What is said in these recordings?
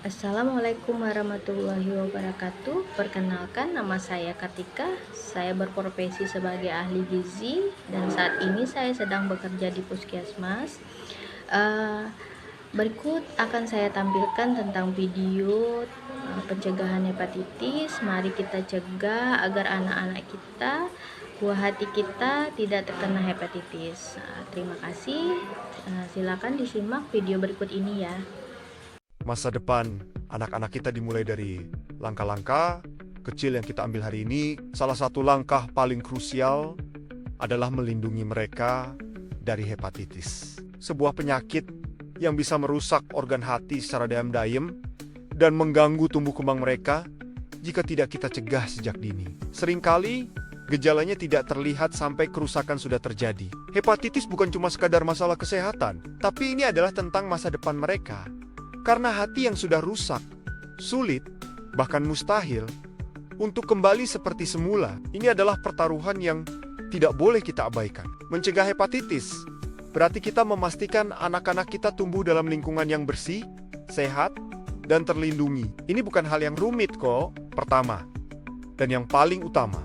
Assalamualaikum warahmatullahi wabarakatuh. Perkenalkan, nama saya Kartika. Saya berprofesi sebagai ahli gizi dan saat ini saya sedang bekerja di puskesmas. Berikut akan saya tampilkan tentang video pencegahan hepatitis. Mari kita cegah agar anak-anak kita, buah hati kita tidak terkena hepatitis. Terima kasih. Silakan disimak video berikut ini ya. Masa depan anak-anak kita dimulai dari langkah-langkah kecil yang kita ambil hari ini. Salah satu langkah paling krusial adalah melindungi mereka dari hepatitis. Sebuah penyakit yang bisa merusak organ hati secara diam-diam dan mengganggu tumbuh kembang mereka jika tidak kita cegah sejak dini. Seringkali gejalanya tidak terlihat sampai kerusakan sudah terjadi. Hepatitis bukan cuma sekadar masalah kesehatan, tapi ini adalah tentang masa depan mereka. Karena hati yang sudah rusak, sulit, bahkan mustahil, untuk kembali seperti semula. Ini adalah pertaruhan yang tidak boleh kita abaikan. Mencegah hepatitis, berarti kita memastikan anak-anak kita tumbuh dalam lingkungan yang bersih, sehat, dan terlindungi. Ini bukan hal yang rumit kok. Pertama, dan yang paling utama,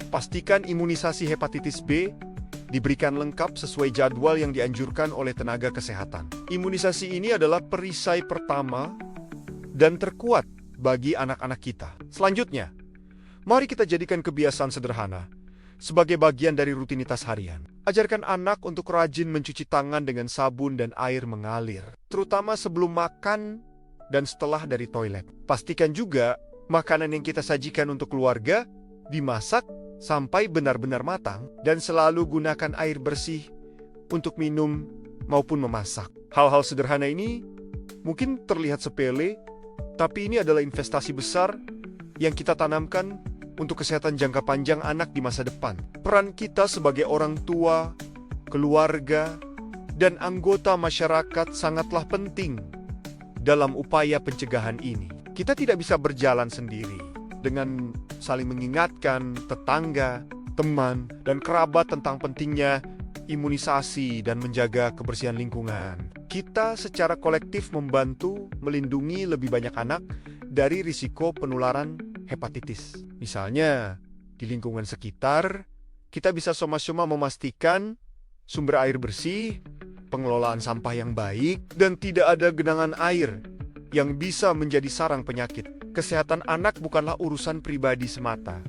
pastikan imunisasi hepatitis B diberikan lengkap sesuai jadwal yang dianjurkan oleh tenaga kesehatan. Imunisasi ini adalah perisai pertama dan terkuat bagi anak-anak kita. Selanjutnya, mari kita jadikan kebiasaan sederhana sebagai bagian dari rutinitas harian. Ajarkan anak untuk rajin mencuci tangan dengan sabun dan air mengalir, terutama sebelum makan dan setelah dari toilet. Pastikan juga makanan yang kita sajikan untuk keluarga dimasak sampai benar-benar matang, dan selalu gunakan air bersih untuk minum maupun memasak. Hal-hal sederhana ini mungkin terlihat sepele, tapi ini adalah investasi besar yang kita tanamkan untuk kesehatan jangka panjang anak di masa depan. Peran kita sebagai orang tua, keluarga, dan anggota masyarakat sangatlah penting dalam upaya pencegahan ini. Kita tidak bisa berjalan sendiri. Dengan saling mengingatkan tetangga, teman, dan kerabat tentang pentingnya imunisasi dan menjaga kebersihan lingkungan. Kita secara kolektif membantu melindungi lebih banyak anak dari risiko penularan hepatitis. Misalnya, di lingkungan sekitar, kita bisa sama-sama memastikan sumber air bersih, pengelolaan sampah yang baik, dan tidak ada genangan air yang bisa menjadi sarang penyakit. Kesehatan anak bukanlah urusan pribadi semata,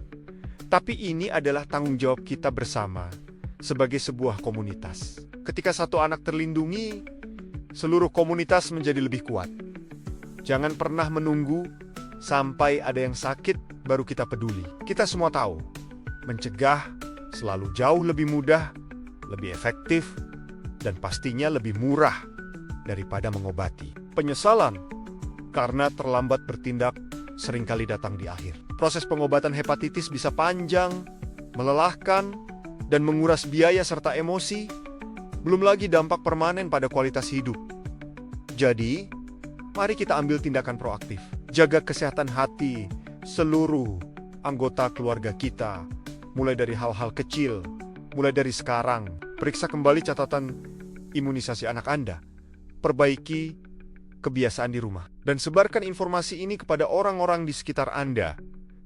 tapi ini adalah tanggung jawab kita bersama sebagai sebuah komunitas. Ketika satu anak terlindungi, seluruh komunitas menjadi lebih kuat. Jangan pernah menunggu sampai ada yang sakit baru kita peduli. Kita semua tahu, mencegah selalu jauh lebih mudah, lebih efektif, dan pastinya lebih murah daripada mengobati. Penyesalan karena terlambat bertindak seringkali datang di akhir. Proses pengobatan hepatitis bisa panjang, melelahkan, dan menguras biaya serta emosi, belum lagi dampak permanen pada kualitas hidup. Jadi, mari kita ambil tindakan proaktif. Jaga kesehatan hati seluruh anggota keluarga kita, mulai dari hal-hal kecil, mulai dari sekarang. Periksa kembali catatan imunisasi anak Anda. Perbaiki kebiasaan di rumah, dan sebarkan informasi ini kepada orang-orang di sekitar Anda.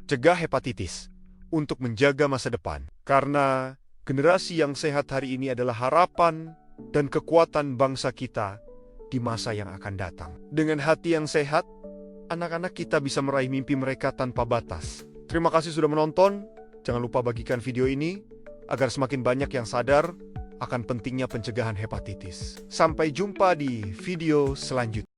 Cegah hepatitis untuk menjaga masa depan, karena generasi yang sehat hari ini adalah harapan dan kekuatan bangsa kita di masa yang akan datang. Dengan hati yang sehat, anak-anak kita bisa meraih mimpi mereka tanpa batas. Terima kasih sudah menonton. Jangan lupa bagikan video ini agar semakin banyak yang sadar akan pentingnya pencegahan hepatitis. Sampai jumpa di video selanjutnya.